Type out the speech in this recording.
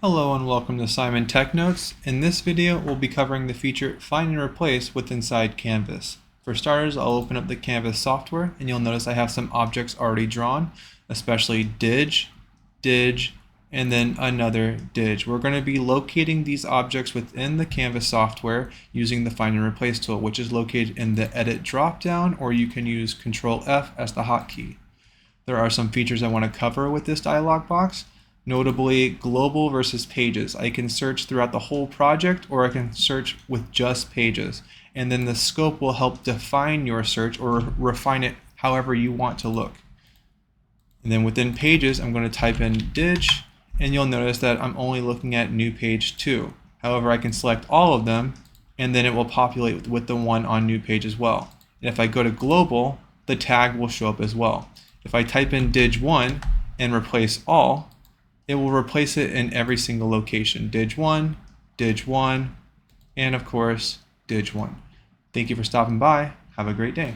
Hello and welcome to CIMON Tech Notes. In this video, we'll be covering the feature Find and Replace with inside Canvas. For starters, I'll open up the Canvas software and you'll notice I have some objects already drawn, especially dig, and then another dig. We're going to be locating these objects within the Canvas software using the Find and Replace tool, which is located in the Edit dropdown, or you can use Control F as the hotkey. There are some features I want to cover with this dialog box. Notably, global versus pages. I can search throughout the whole project or I can search with just pages. And then the scope will help define your search or refine it however you want to look. And then within pages, I'm going to type in dig, and you'll notice that I'm only looking at new page 2. However, I can select all of them and then it will populate with the one on new page as well. And if I go to global, the tag will show up as well. If I type in dig1 and replace all, it will replace it in every single location. dig1, and of course, dig1. Thank you for stopping by. Have a great day.